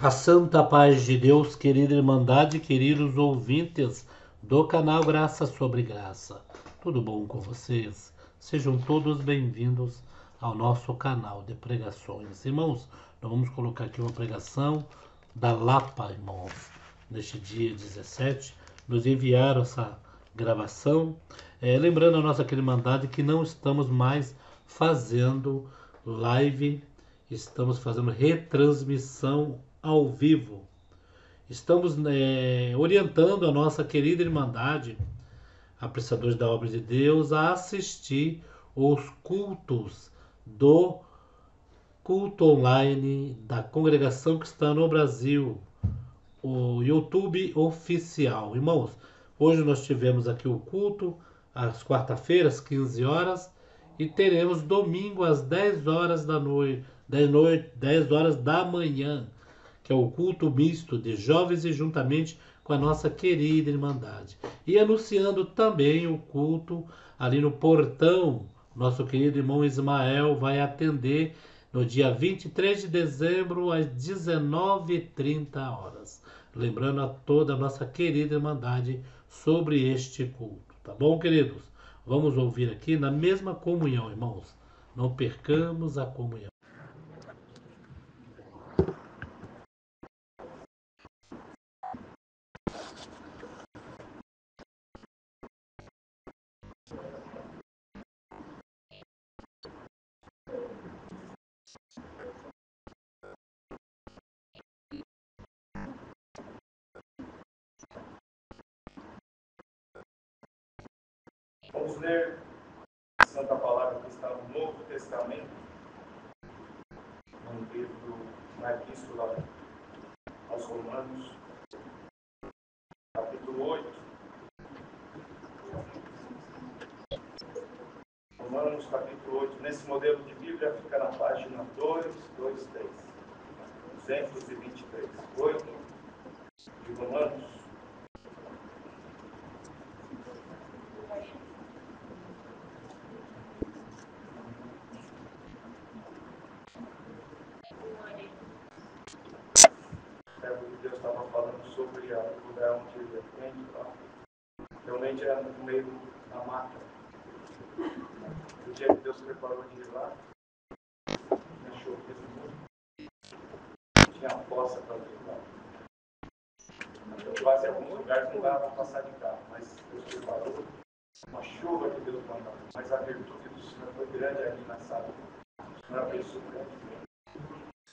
A santa paz de Deus, querida Irmandade, queridos ouvintes do canal Graça sobre Graça. Tudo bom com vocês? Sejam todos bem-vindos ao nosso canal de pregações. Irmãos, nós vamos colocar aqui uma pregação da Lapa, irmãos. Neste dia 17, nos enviaram essa gravação. Lembrando a nossa querida Irmandade que não estamos mais fazendo live, estamos fazendo retransmissão ao vivo. Estamos orientando a nossa querida Irmandade, apreciadores da obra de Deus, a assistir os cultos do culto online da congregação cristã no Brasil, o YouTube oficial. Irmãos, hoje nós tivemos aqui o culto às quarta-feiras, 15 horas, e teremos domingo às 10 horas da noite, 10 horas da manhã, que é o culto misto de jovens e juntamente com a nossa querida Irmandade. E anunciando também o culto ali no portão, nosso querido irmão Ismael vai atender no dia 23 de dezembro às 19h30 horas. Lembrando a toda a nossa querida Irmandade sobre este culto. Tá bom, queridos? Vamos ouvir aqui na mesma comunhão, irmãos. Não percamos a comunhão. Vamos ler a Santa Palavra que está no Novo Testamento, no livro, na Epístola aos Romanos, capítulo 8. Romanos, capítulo 8. Nesse modelo de Bíblia fica na página 223. 223. 8 de Romanos. Deus estava falando sobre o lugar onde ele atende, realmente era no meio da mata. O dia que Deus preparou de ir lá, tinha chovido muito, tinha fossa para vir lá. Quase em alguns lugares não dava para passar de carro, mas Deus preparou uma chuva que Deus mandou. Mas a virtude do Senhor foi grande ali na sala. Não era pessoa grande.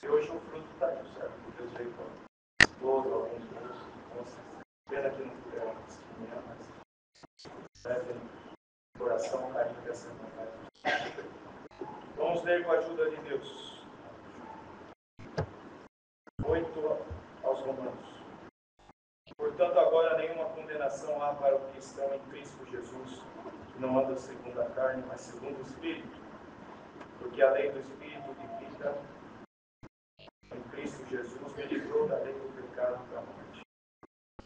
E hoje o fruto está aí, certo? Deus veio com todo, alguns moças. Pena que não puderam testemunhar, mas devem coração carinho dessa vontade. Vamos ler com a ajuda de Deus. 8 aos Romanos. Portanto, agora nenhuma condenação há para os que estão em Cristo Jesus, que não andam segundo a carne, mas segundo o Espírito. Porque a lei do Espírito de vida em Cristo Jesus me livrou da lei do pecado e da morte.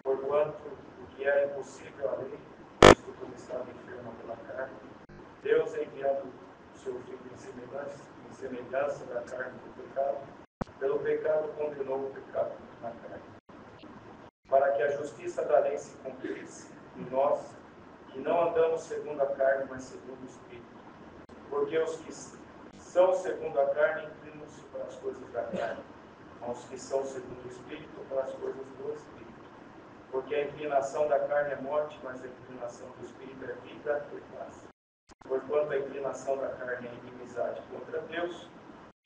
Porquanto o que era impossível à lei, visto como estava enferma pela carne, Deus, enviando o seu Filho em semelhança da carne do pecado, pelo pecado condenou o pecado na carne, para que a justiça da lei se cumprisse em nós, que não andamos segundo a carne, mas segundo o Espírito. Porque os que são segundo a carne inclinam-se para as coisas da carne, mas os que são segundo o Espírito para as coisas do Espírito. Porque a inclinação da carne é morte, mas a inclinação do Espírito é vida e paz. Porquanto a inclinação da carne é inimizade contra Deus,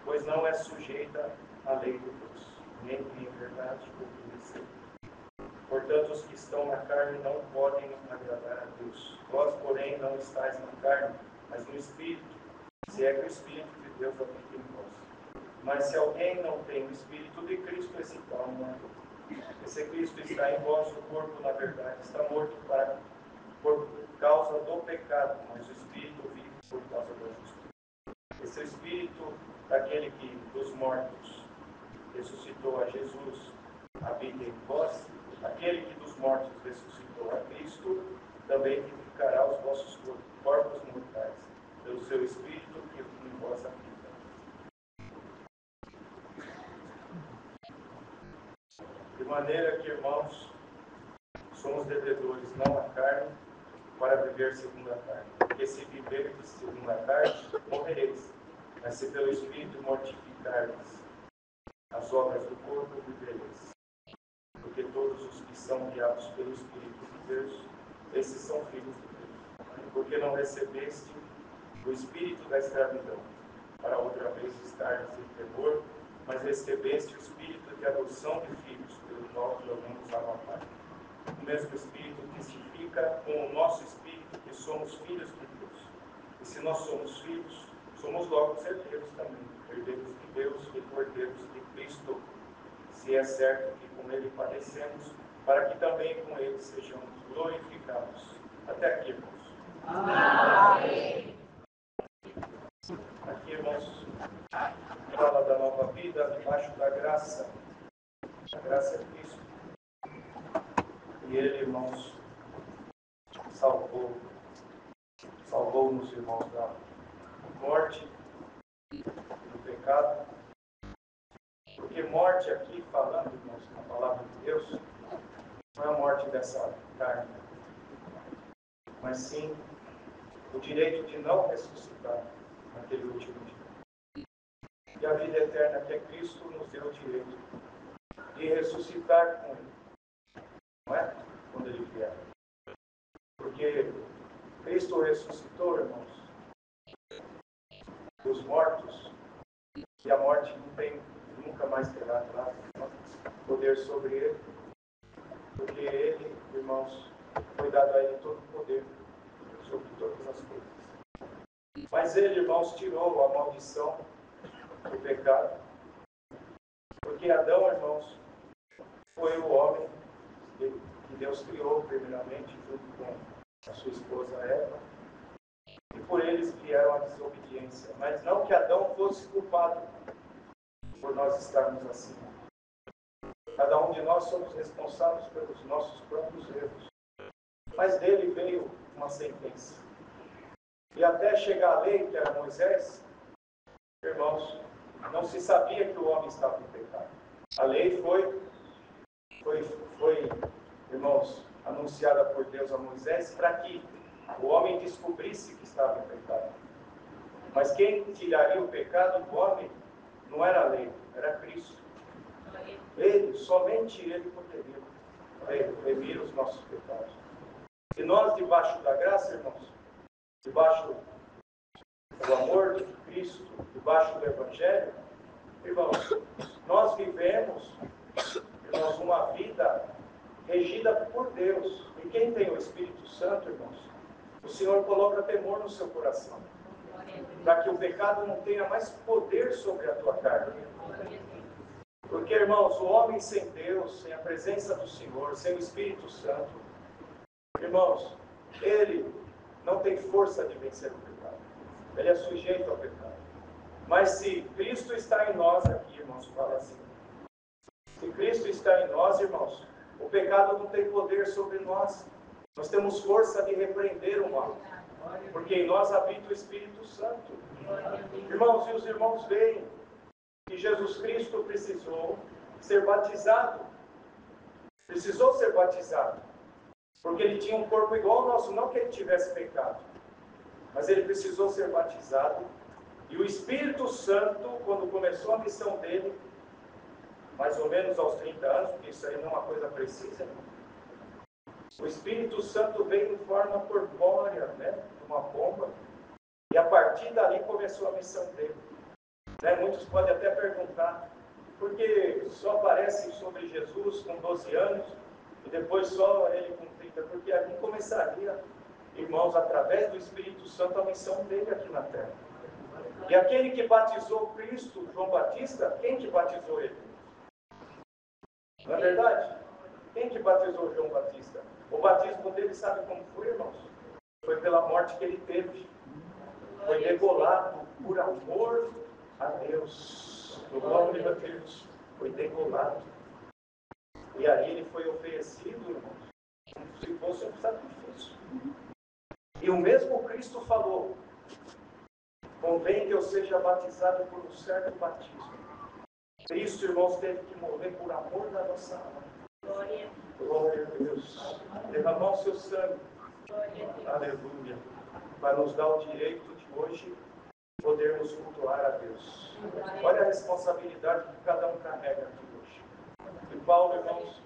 pois não é sujeita à lei de Deus, nem em verdade obedecer. Portanto, os que estão na carne não podem agradar a Deus. Vós, porém, não estáis na carne, mas no Espírito, se é que o Espírito de Deus habita em vós. Mas se alguém não tem o Espírito de Cristo, esse tal não é dele. E se Cristo está em vós, o corpo, na verdade, está morto por causa do pecado, mas o Espírito vive por causa da justiça. Esse Espírito daquele que dos mortos ressuscitou a Jesus habita em vós, aquele que dos mortos ressuscitou a Cristo, também vivificará os vossos corpos mortais, pelo seu Espírito que em vós habita. De maneira que, irmãos, somos devedores não à carne, para viver segundo a carne. Porque se viver segundo a carne, morrereis. Mas se pelo Espírito mortificardes as obras do corpo, vivereis. Porque todos os que são guiados pelo Espírito de Deus, esses são filhos de Deus. Porque não recebeste o espírito da escravidão, para outra vez estardes em temor, mas recebeste o espírito de adoção de filhos, pelo qual clamamos Abba Pai. O mesmo Espírito testifica com o nosso Espírito que somos filhos de Deus. E se nós somos filhos, somos logo herdeiros também, herdeiros de Deus e cordeiros de Cristo, se é certo que com Ele padecemos, para que também com Ele sejamos glorificados. Até aqui, irmãos. Amém. Aqui, irmãos, fala da nova vida debaixo da graça. A graça é Cristo. E Ele, irmãos, salvou-nos, irmãos, da morte, do pecado. Porque morte aqui, falando, irmãos, na palavra de Deus, não é a morte dessa carne, mas sim o direito de não ressuscitar naquele último dia. E a vida eterna que é Cristo nos deu o direito de ressuscitar com Ele. Não é? Quando Ele vier. Porque Cristo ressuscitou, irmãos, dos mortos, e a morte nunca mais terá poder sobre Ele, porque Ele, irmãos, foi dado a Ele todo o poder sobre todas as coisas. Mas Ele, irmãos, tirou a maldição do pecado, porque Adão, irmãos, foi o homem que Deus criou primeiramente, junto com a sua esposa Eva, e por eles vieram a desobediência. Mas não que Adão fosse culpado por nós estarmos assim. Cada um de nós somos responsáveis pelos nossos próprios erros. Mas dele veio uma sentença. E até chegar a lei, que era Moisés, irmãos, não se sabia que o homem estava em pecado. A lei foi, irmãos, anunciada por Deus a Moisés para que o homem descobrisse que estava em pecado. Mas quem tiraria o pecado do homem não era a lei, era Cristo. Ele, somente Ele poderia remir os nossos pecados. E nós, debaixo da graça, irmãos, debaixo do amor de Cristo, debaixo do Evangelho, irmãos, nós vivemos, irmãos, uma vida regida por Deus. E quem tem o Espírito Santo, irmãos, o Senhor coloca temor no seu coração, para que o pecado não tenha mais poder sobre a tua carne. Porque, irmãos, o homem sem Deus, sem a presença do Senhor, sem o Espírito Santo, irmãos, ele não tem força de vencer o pecado. Ele é sujeito ao pecado. Mas se Cristo está em nós, aqui, irmãos, fala assim. Se Cristo está em nós, irmãos, o pecado não tem poder sobre nós. Nós temos força de repreender o mal. Porque em nós habita o Espírito Santo. Irmãos, e os irmãos veem que Jesus Cristo precisou ser batizado. Precisou ser batizado. Porque ele tinha um corpo igual ao nosso, não que ele tivesse pecado. Mas ele precisou ser batizado. E o Espírito Santo, quando começou a missão dele, mais ou menos aos 30 anos, porque isso aí não é uma coisa precisa, o Espírito Santo veio em forma corpórea, né, uma pomba. E a partir dali começou a missão dele. Muitos podem até perguntar, por que só aparece sobre Jesus com 12 anos e depois só ele com 30? Porque ali começaria, irmãos, através do Espírito Santo, a missão dele aqui na terra. E aquele que batizou Cristo, João Batista, quem que batizou ele? Não é verdade? Quem que batizou João Batista? O batismo dele, sabe como foi, irmãos? Foi pela morte que ele teve. Foi degolado por amor a Deus. O nome de Deus foi degolado. E aí ele foi oferecido, irmãos, como se fosse um sacrifício. E o mesmo Cristo falou: convém que eu seja batizado por um certo batismo. Cristo, irmãos, teve que morrer por amor da nossa alma. Glória a Deus. Derramar o seu sangue. Aleluia. Para nos dar o direito de hoje podermos cultuar a Deus. Olha a responsabilidade que cada um carrega aqui hoje. E Paulo, irmãos,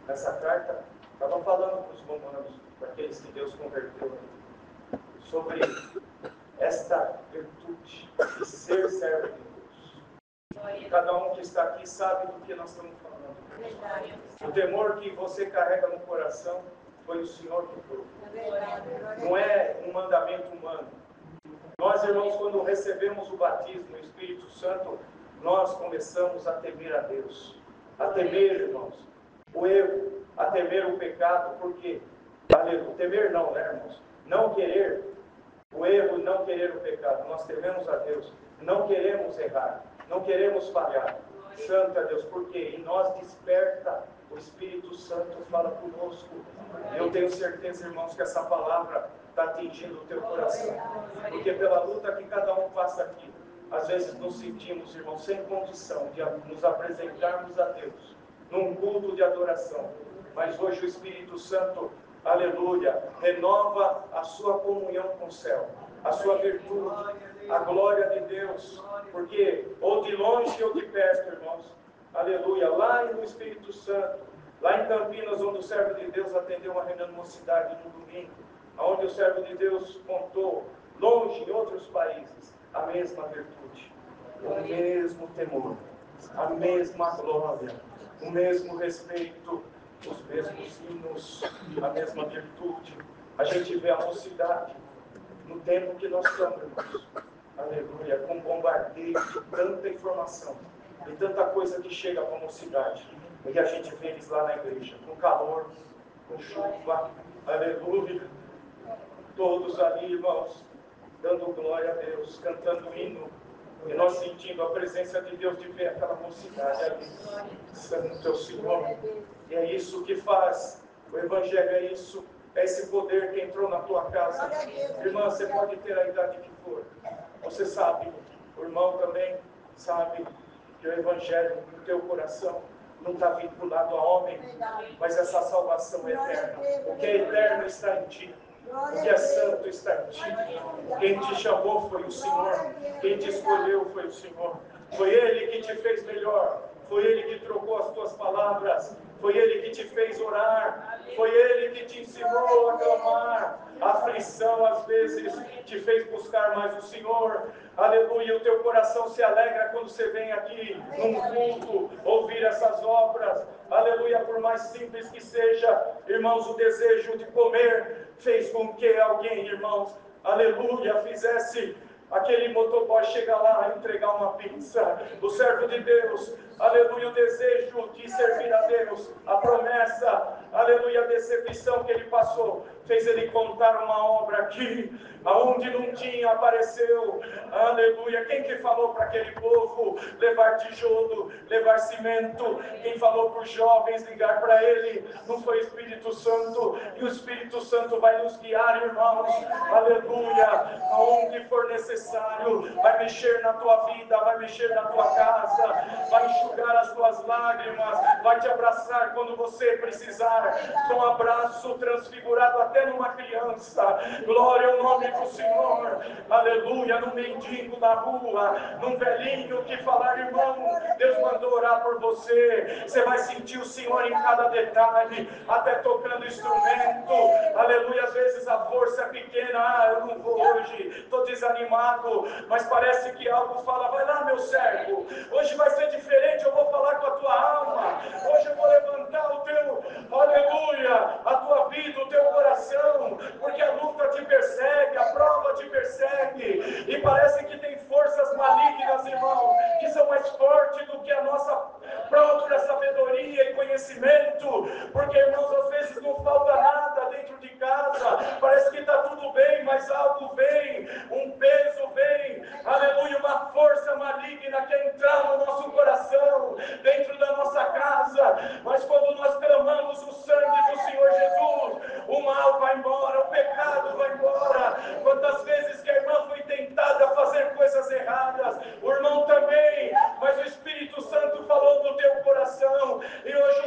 nessa carta, estava falando para os romanos, para aqueles que Deus converteu, sobre esta virtude de ser servo de Deus. E cada um que está aqui sabe do que nós estamos falando. O temor que você carrega no coração foi o Senhor que trouxe. Não é um mandamento humano. Nós, irmãos, quando recebemos o batismo no Espírito Santo, nós começamos a temer a Deus. A temer, irmãos, o erro, a temer o pecado, porque, temer não, né, irmãos? Não querer o erro e não querer o pecado. Nós tememos a Deus, não queremos errar, não queremos falhar. Santo é Deus, porque em nós desperta o Espírito Santo, fala conosco. Eu tenho certeza, irmãos, que essa palavra está atingindo o teu coração, porque pela luta que cada um passa aqui, às vezes nos sentimos, irmãos, sem condição de nos apresentarmos a Deus num culto de adoração, mas hoje o Espírito Santo, aleluia, renova a sua comunhão com o céu, a sua virtude, a glória de Deus, porque ou de longe ou de perto, irmãos, aleluia, lá no Espírito Santo, lá em Campinas, onde o servo de Deus atendeu uma reunião de mocidade no domingo, onde o servo de Deus contou, longe em outros países, a mesma virtude, o mesmo temor, a mesma glória, o mesmo respeito, os mesmos hinos, a mesma virtude. A gente vê a mocidade no tempo que nós estamos, irmãos, aleluia, com bombardeio de tanta informação e tanta coisa que chega para a mocidade, e a gente vê eles lá na igreja, com calor, com chuva, aleluia, todos ali, irmãos, dando glória a Deus, cantando hino, e nós sentindo a presença de Deus, de ver aquela mocidade ali. Santo é o Senhor. E é isso que faz. O Evangelho é isso. É esse poder que entrou na tua casa. Irmã, você pode ter a idade que for. Você sabe, o irmão também sabe que o Evangelho no teu coração não está vinculado a homem, mas essa salvação é eterna. O que é eterno está em ti. O que é santo está em ti. Quem te chamou foi o Senhor. Quem te escolheu foi o Senhor. Foi Ele que te fez melhor. Foi Ele que trocou as tuas palavras. Foi Ele que te fez orar. Foi Ele que te ensinou a clamar. A aflição, às vezes, te fez buscar mais o Senhor. Aleluia, o teu coração se alegra quando você vem aqui num culto, ouvir essas obras. Aleluia, por mais simples que seja, irmãos, o desejo de comer fez com que alguém, irmãos, aleluia, fizesse aquele motoboy chegar lá e entregar uma pizza. O servo de Deus, aleluia, o desejo de servir a Deus, a promessa, aleluia, a decepção que ele passou, fez ele contar uma obra aqui, aonde não tinha, apareceu, aleluia. Quem que falou para aquele povo levar tijolo, levar cimento? Quem falou para os jovens ligar para ele? Não foi o Espírito Santo? E o Espírito Santo vai nos guiar, irmãos, aleluia, aonde for necessário, vai mexer na tua vida, vai mexer na tua casa, vai enxugar as tuas lágrimas, vai te abraçar quando você precisar, com um abraço transfigurado até numa criança. Glória ao nome do Senhor, aleluia. No mendigo na rua, num velhinho que falar, irmão, Deus mandou orar por você. Você vai sentir o Senhor em cada detalhe, até tocando instrumento, aleluia. Às vezes a força é pequena, eu não vou hoje, estou desanimado, mas parece que algo fala, vai lá meu servo, hoje vai ser diferente, eu vou falar com a tua alma, hoje eu vou levantar o teu, aleluia, a tua vida, o teu coração, porque a luta te persegue, a prova te persegue, e parece que tem forças malignas, irmão, que são mais fortes do que a nossa própria sabedoria e conhecimento, porque, irmãos, às vezes não falta nada dentro de casa, parece que está tudo bem, mas algo vem, um peso vem, aleluia, uma força maligna quer entrar no nosso coração, dentro da nossa casa, mas quando nós clamamos o sangue do Senhor Jesus, o mal vai embora, o pecado vai embora. Quantas vezes que a irmã foi tentada a fazer coisas erradas, o irmão também, mas o Espírito Santo falou no teu coração, e hoje o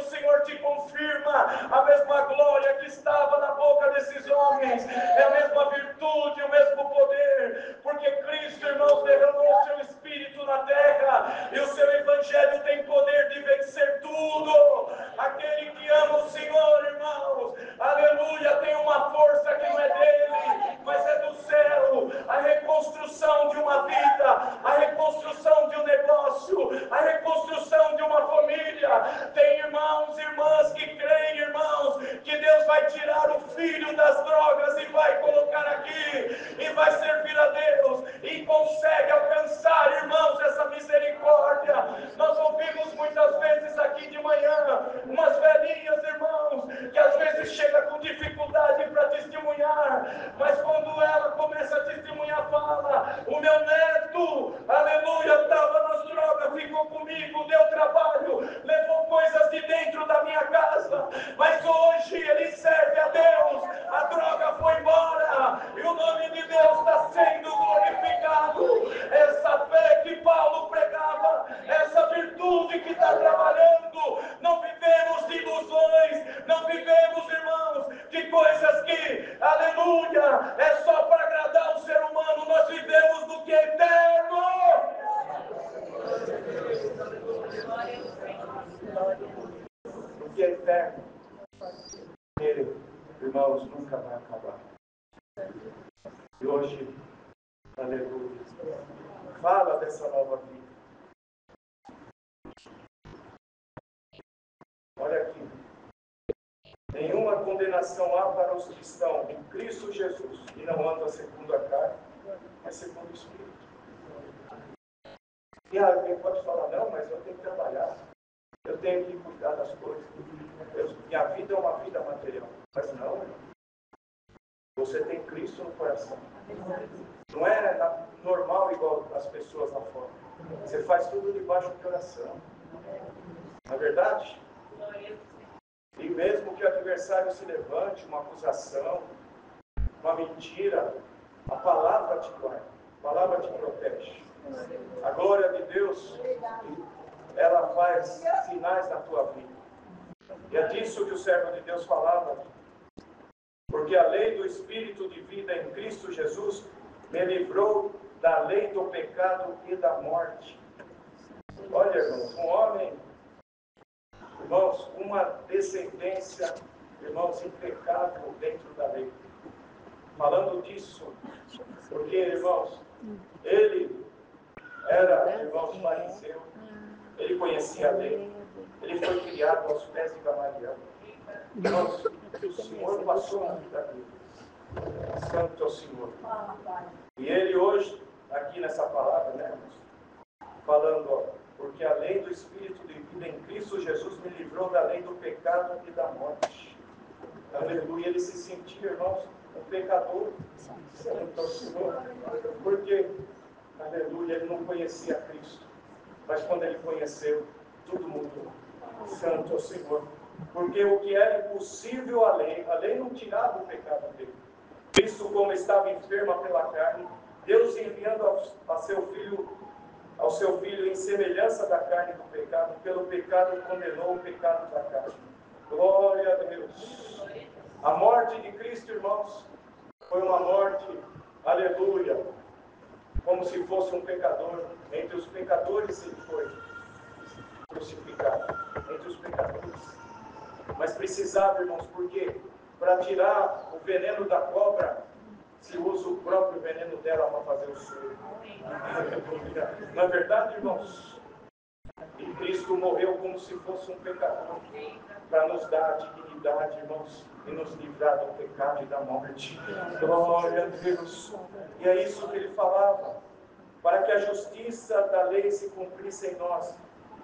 Cristo, irmãos, derramou o seu Espírito na terra, e o seu Evangelho tem poder de vencer tudo. Aquele que ama o Senhor, irmãos, aleluia, tem uma força que não é dele, mas é do céu. A reconstrução de uma vida, a reconstrução de um negócio, a reconstrução de uma família. Tem irmãos e irmãs que creem, irmãos, que Deus vai tirar o filho das drogas e vai colocar aqui, e vai servir a Deus, e consegue alcançar, irmãos, essa misericórdia. Nós ouvimos muitas vezes aqui de manhã, umas velhinhas, irmãos, que às vezes chega com dificuldade para testemunhar, mas quando ela começa a testemunhar, fala: o meu neto, aleluia, estava nas drogas, ficou comigo, deu trabalho, levou coisas de dentro da minha casa, mas hoje ele serve a Deus, a droga foi embora, e o nome de Deus está sendo glorificado. Essa fé que Paulo pregava, essa virtude que está trabalhando, não vivemos de ilusões, não vivemos, irmãos, de coisas que, aleluia, é só para agradar o ser humano. Nós vivemos do que é eterno. O que é eterno, ele, irmãos, nunca vai acabar. E hoje, aleluia, fala dessa nova vida. Olha aqui. Nenhuma condenação há para os que estão em Cristo Jesus e não andam segundo a carne, mas segundo o Espírito. E alguém pode falar: não, mas eu tenho que trabalhar, eu tenho que cuidar das coisas, minha vida é uma vida material. Mas não, você tem Cristo no coração. Não é normal igual as pessoas lá fora. Você faz tudo debaixo de oração. Não é verdade? E mesmo que o adversário se levante, uma acusação, uma mentira, a palavra te guarda, a palavra te protege. A glória de Deus, ela faz sinais na tua vida. E é disso que o servo de Deus falava. Porque a lei do Espírito de vida em Cristo Jesus me livrou da lei do pecado e da morte. Olha, irmãos, um homem, irmãos, uma descendência, irmãos, impecável dentro da lei. Falando disso, porque, irmãos, ele era, irmãos, fariseu, ele conhecia a lei, ele foi criado aos pés de Gamaliel. Irmãos, o Senhor passou na vida dele. Santo é o Senhor. E ele hoje, aqui nessa palavra, né, irmãos, falando, ó, porque a lei do Espírito de vida em Cristo Jesus me livrou da lei do pecado e da morte. Aleluia. Ele se sentia, irmãos, um pecador. Santo é o Senhor. Porque, aleluia, ele não conhecia Cristo. Mas quando ele conheceu, tudo mudou. Santo é o Senhor. Porque o que era impossível à lei não tirava o pecado dele. Cristo, como estava enferma pela carne, Deus enviando ao seu filho em semelhança da carne do pecado, pelo pecado condenou o pecado da carne. Glória a Deus. A morte de Cristo, irmãos, foi uma morte, aleluia, como se fosse um pecador. Entre os pecadores ele foi crucificado. Entre os pecadores. Mas precisava, irmãos, por quê? Para tirar o veneno da cobra, se usa o próprio veneno dela para fazer o soro. Na verdade, irmãos, e Cristo morreu como se fosse um pecador, para nos dar a dignidade, irmãos, e nos livrar do pecado e da morte. Glória a Deus. E é isso que ele falava, para que a justiça da lei se cumprisse em nós,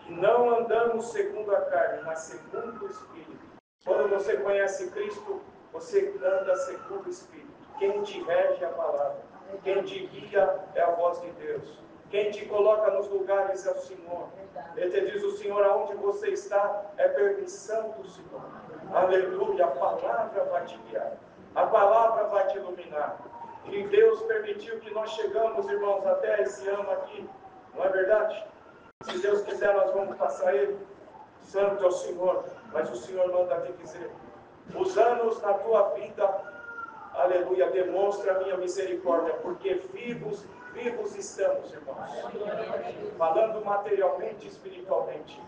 que não andamos segundo a carne, mas segundo o Espírito. Quando você conhece Cristo, você anda segundo o Espírito. Quem te rege é a palavra. Quem te guia é a voz de Deus. Quem te coloca nos lugares é o Senhor. Ele te diz: o Senhor, aonde você está, é permissão do Senhor. Aleluia, a palavra vai te guiar. A palavra vai te iluminar. E Deus permitiu que nós chegamos, irmãos, até esse ano aqui. Não é verdade? Se Deus quiser, nós vamos passar ele. Santo é o Senhor. Mas o Senhor manda te dizer: os anos na tua vida, aleluia, demonstra a minha misericórdia, porque vivos estamos, irmãos. Falando materialmente e espiritualmente.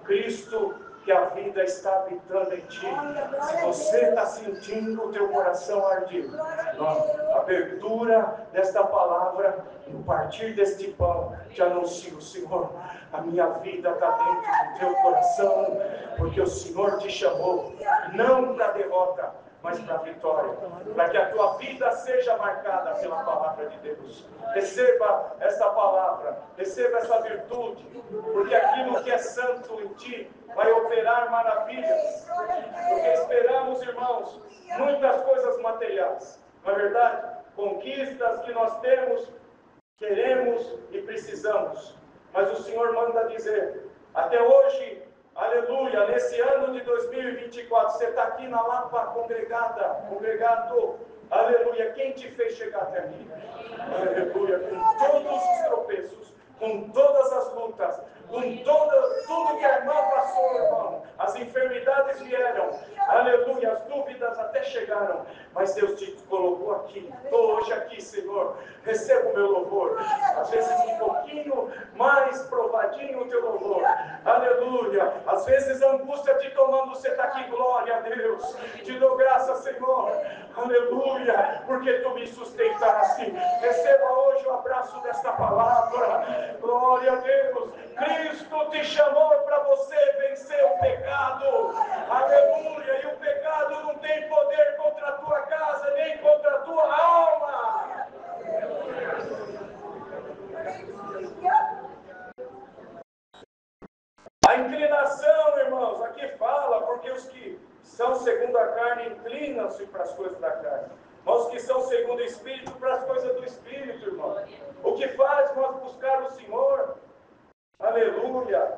Cristo, que a vida está habitando em ti. Se você está sentindo o teu coração arder, a abertura desta palavra, no partir deste pão, te anuncio, Senhor, a minha vida está dentro do teu coração, porque o Senhor te chamou, não para a derrota, mas para a vitória, para que a tua vida seja marcada pela palavra de Deus. Receba esta palavra, receba essa virtude, porque aquilo que é santo em ti vai operar maravilhas, porque esperamos, irmãos, muitas coisas materiais, não é verdade? Conquistas que nós temos, queremos e precisamos, mas o Senhor manda dizer, até hoje, aleluia, nesse ano de 2024, você está aqui na Lapa congregado, aleluia, quem te fez chegar até aqui? Aleluia, com todos os tropeços, com todas as lutas, com tudo que a irmã passou, irmão, as enfermidades vieram, aleluia, as dúvidas até chegaram, mas Deus te colocou aqui. Estou hoje aqui, Senhor, receba o meu louvor, às vezes um pouquinho mais provadinho o teu louvor, aleluia, às vezes a angústia te tomando, você está aqui, glória a Deus, te dou graça, Senhor, aleluia, porque tu me sustentaste. Receba hoje o abraço desta palavra, glória a Deus. Cristo te chamou para você vencer o pecado, aleluia, e o pecado não tem poder contra a tua casa, nem contra a tua alma. A inclinação, irmãos, aqui fala, porque os que são segundo a carne inclinam-se para as coisas da carne, mas os que são segundo o Espírito para as coisas do Espírito, irmão. O que faz nós buscar o Senhor? Aleluia,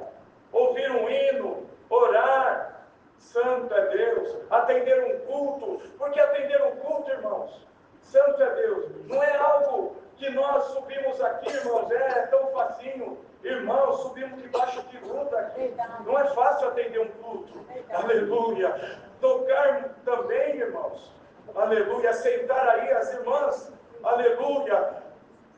ouvir um hino, orar, santo é Deus, atender um culto, porque atender um culto, irmãos, santo é Deus, não é algo que nós subimos aqui, irmãos, é tão facinho, irmãos, subimos debaixo de luta aqui, não é fácil atender um culto, aleluia, tocar também, irmãos, aleluia, aceitar aí as irmãs, aleluia,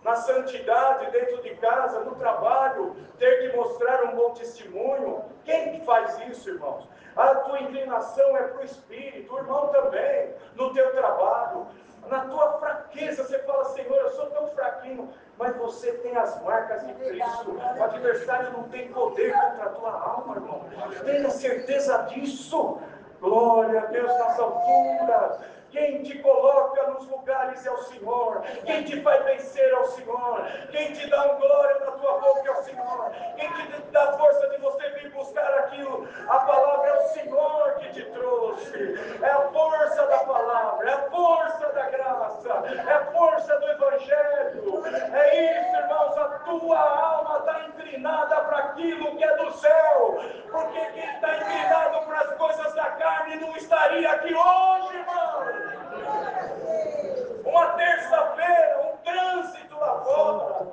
na santidade, dentro de casa, no trabalho, ter que mostrar um bom testemunho. Quem faz isso, irmãos? A tua inclinação é para o Espírito, o irmão também, no teu trabalho, na tua fraqueza, você fala, Senhor, eu sou tão fraquinho, mas você tem as marcas de Cristo, o adversário não tem poder contra a tua alma, irmão, tenha certeza disso, glória a Deus nas alturas. Quem te coloca nos lugares é o Senhor. Quem te faz vencer é o Senhor. Quem te dá glória na tua boca é o Senhor. Quem te dá força de você vir buscar aquilo, a palavra é o Senhor que te trouxe. É a força da palavra, é a força da graça, é a força do Evangelho. É isso, irmãos, a tua alma está inclinada para aquilo que é do céu. Porque quem está inclinado para as coisas da carne não estaria aqui hoje, irmão. Uma terça-feira, um trânsito lá fora,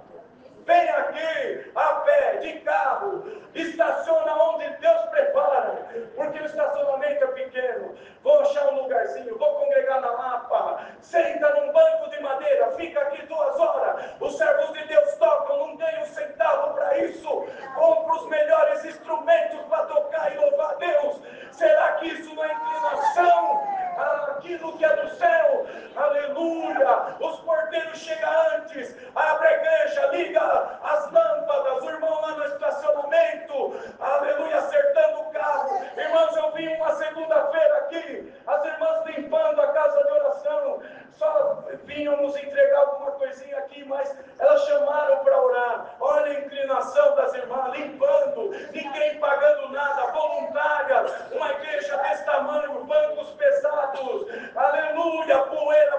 vem aqui a pé, de carro, estaciona onde Deus prepara, porque o estacionamento é pequeno. Vou achar um lugarzinho, vou congregar na Lapa, senta num banco de madeira, fica aqui 2 horas, os servos de Deus tocam, não ganha um centavo para isso, compra os melhores instrumentos para tocar e louvar a Deus. Será que isso não é inclinação àquilo que é do céu? Aleluia! Os porteiros chegam antes, abre a igreja, liga as lâmpadas, o irmão lá no estacionamento, aleluia, acertando o carro. Irmãos, eu vi uma segunda-feira aqui, as irmãs limpando a casa de oração, só vínhamos entregar alguma coisinha aqui, mas elas chamaram para orar. Olha a inclinação das irmãs, limpando, ninguém pagando nada, voluntária, uma igreja desse tamanho, bancos pesados, aleluia, poeira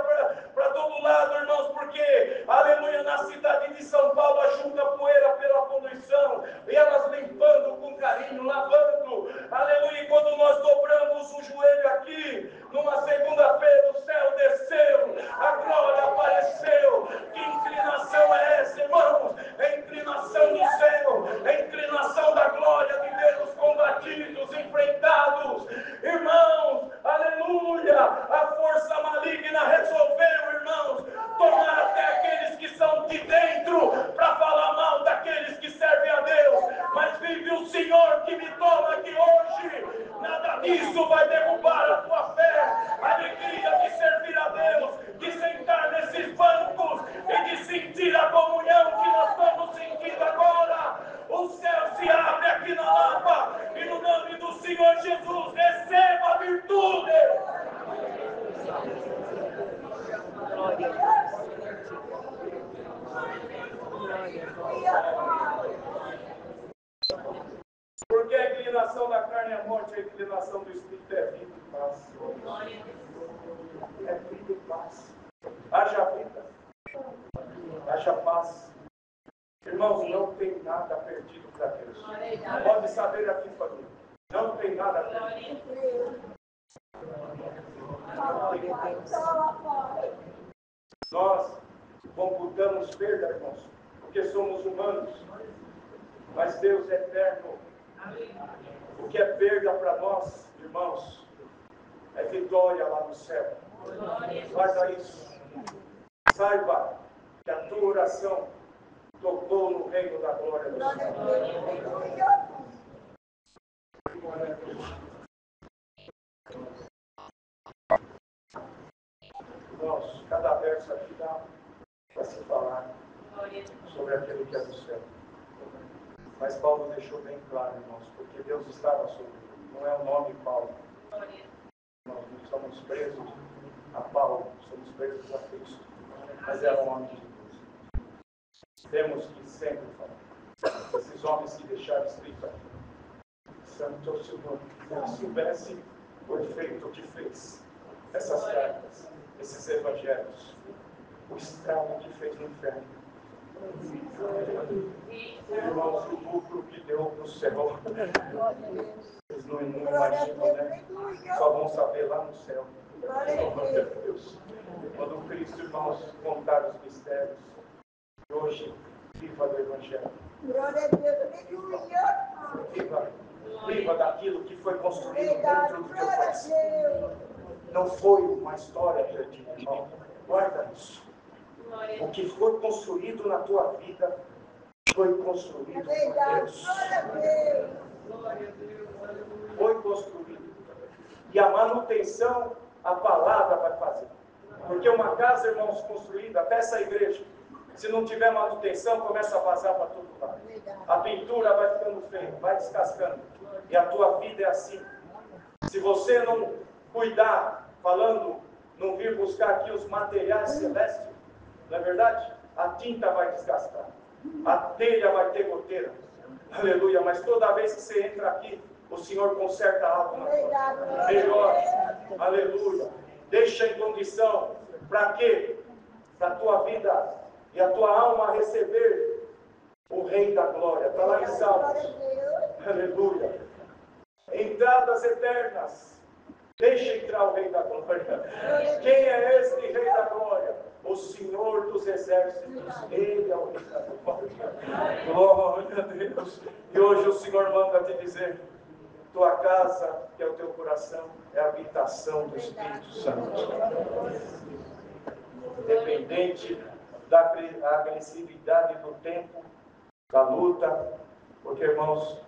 para todo lado, irmãos, porque, aleluia, na cidade de São Paulo, junta poeira pela poluição, e elas limpando com carinho, lavando, aleluia, e quando nós dobramos o joelho aqui, numa segunda-feira, o céu desceu, a glória apareceu. Que inclinação é essa, irmãos? É a inclinação do céu, é a inclinação da glória de Deus, combatidos, enfrentados, irmãos, aleluia, a força maligna resolveu É vida e paz. Haja vida. Haja paz. Irmãos, não tem nada perdido para Deus. Pode saber aqui, família. Não tem nada perdido. Nós computamos perda, irmãos, porque somos humanos. Mas Deus é eterno. O que é perda para nós, irmãos, é vitória lá no céu. Guarda isso. Saiba que a tua oração tocou no reino da glória do Senhor. Irmãos, cada verso aqui dá para se falar sobre aquilo que é do céu. Mas Paulo deixou bem claro, irmãos, porque Deus estava sobre ele. Não é o nome Paulo. Nós não somos presos a Paulo, somos presos a Cristo. Mas é o nome de Deus. Temos que sempre falar. Esses homens que deixaram escrito aqui. Santo é o Senhor. Se ele soubesse o efeito que fez essas cartas, esses evangelhos, o estrago que fez no inferno. Irmãos, o lucro que deu no céu. Eles não imaginam, né? Só vão saber lá no céu. Glória a Deus. Quando Cristo, irmãos, contar os mistérios. E hoje, viva do Evangelho. Glória a Deus. Viva daquilo que foi construído dentro do teu coração. Não foi uma história perdida, irmão. Guarda isso. O que foi construído na tua vida foi construído por Deus. Foi construído. E a manutenção, a palavra vai fazer. Porque uma casa, irmãos, construída, até essa igreja, se não tiver manutenção, começa a vazar para todo lado. A pintura vai ficando feia, vai descascando. E a tua vida é assim. Se você não cuidar, falando, não vir buscar aqui os materiais celestes, não é verdade? A tinta vai desgastar. A telha vai ter goteira. Aleluia. Mas toda vez que você entra aqui, o Senhor conserta algo na tua vida. Melhor. Aleluia. Deixa em condição. Para quê? Para a tua vida e a tua alma receber o Rei da Glória. Está lá em Salmos. Aleluia. Entradas eternas. Deixa entrar o Rei da Glória. Quem é este Rei da Glória? O Senhor dos Exércitos. Ele é o Rei da Glória. Glória a Deus. E hoje o Senhor manda te dizer: tua casa, que é o teu coração, é a habitação do Espírito Santo. Independente da agressividade do tempo, da luta, porque, irmãos,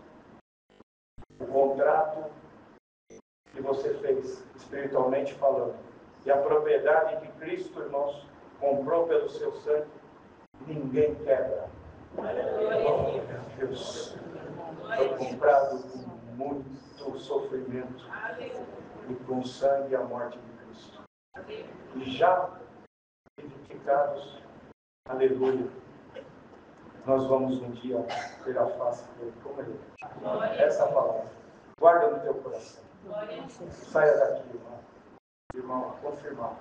o contrato que você fez, espiritualmente falando, e a propriedade que Cristo, irmãos, comprou pelo seu sangue, ninguém quebra. Oh, meu Deus, foi comprado com muito sofrimento e com sangue e a morte de Cristo. E já vivificados, aleluia, nós vamos um dia ter a face dele como ele. Essa palavra, guarda no teu coração. Saia daqui, irmão, confirmado.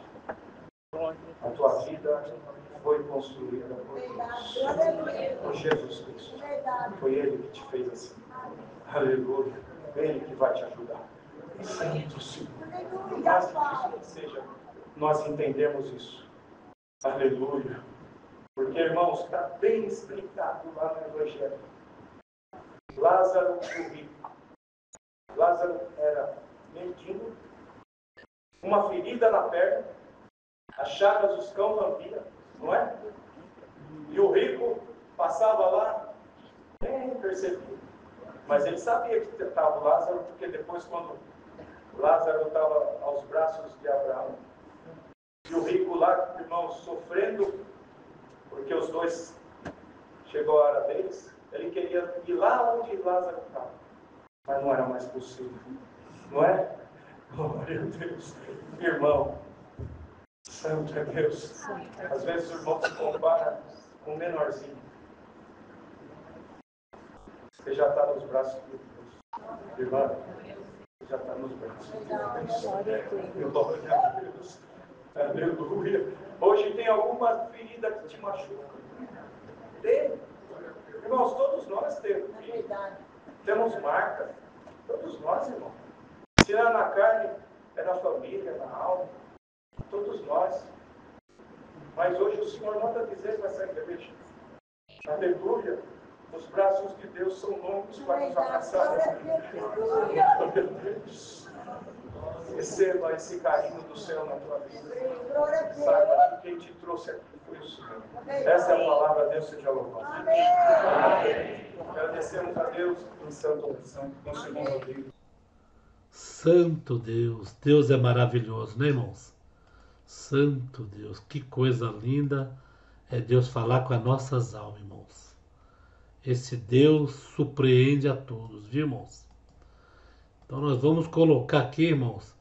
A tua vida foi construída por Deus, por Jesus Cristo. Foi Ele que te fez assim. Aleluia. Ele que vai te ajudar. Santo Senhor. Mais difícil que seja, nós entendemos isso. Aleluia. Porque, irmãos, está bem explicado lá no Evangelho. Lázaro e o rico. Lázaro era mendigo, uma ferida na perna, as chagas dos cães lambiam, não é? E o rico passava lá, nem percebia. Mas ele sabia que estava o Lázaro, porque depois, quando Lázaro estava aos braços de Abraão, e o rico lá, irmãos, sofrendo, porque os dois chegou a hora deles, ele queria ir lá onde Lázaro estava, mas não era mais possível, não é? Glória a Deus, irmão, santo é Deus. Às vezes o irmão se compara com um menorzinho. Você já está nos braços de Deus, irmão. já está nos braços. Glória a Deus. Aleluia. Hoje tem alguma ferida que te machuca? Tem. Irmãos, todos nós temos. Temos marcas. Todos nós, irmãos. Se é na carne, é na família, na alma. Todos nós. Mas hoje o Senhor manda dizer nessa igreja. Aleluia. Os braços de Deus são longos para nos abraçar. Receba esse carinho do céu na tua vida. Saiba que quem te trouxe aqui foi o Senhor. Essa é a palavra, Deus seja louvado. Agradecemos a Deus em santa oração, com o segundo livro. Santo Deus, Deus é maravilhoso, né, irmãos? Santo Deus, que coisa linda é Deus falar com as nossas almas, irmãos. Esse Deus surpreende a todos, viu, irmãos? Então nós vamos colocar aqui, irmãos,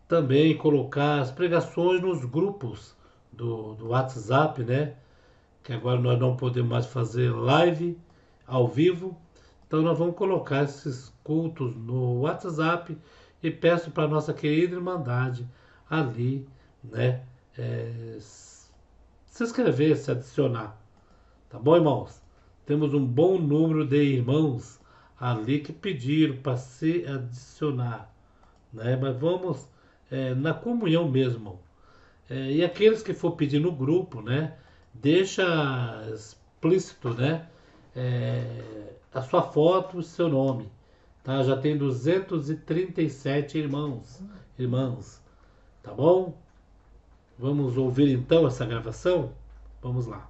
também colocar as pregações nos grupos do WhatsApp, né? Que agora nós não podemos mais fazer live ao vivo. Então nós vamos colocar esses cultos no WhatsApp e peço para a nossa querida Irmandade ali, né? Se inscrever, se adicionar. Tá bom, irmãos? Temos um bom número de irmãos ali que pediram para se adicionar, né? Mas vamos na comunhão mesmo. E aqueles que for pedir no grupo, né? Deixa explícito, né? A sua foto e seu nome, tá? Já tem 237 irmãs, tá bom? Vamos ouvir então essa gravação? Vamos lá.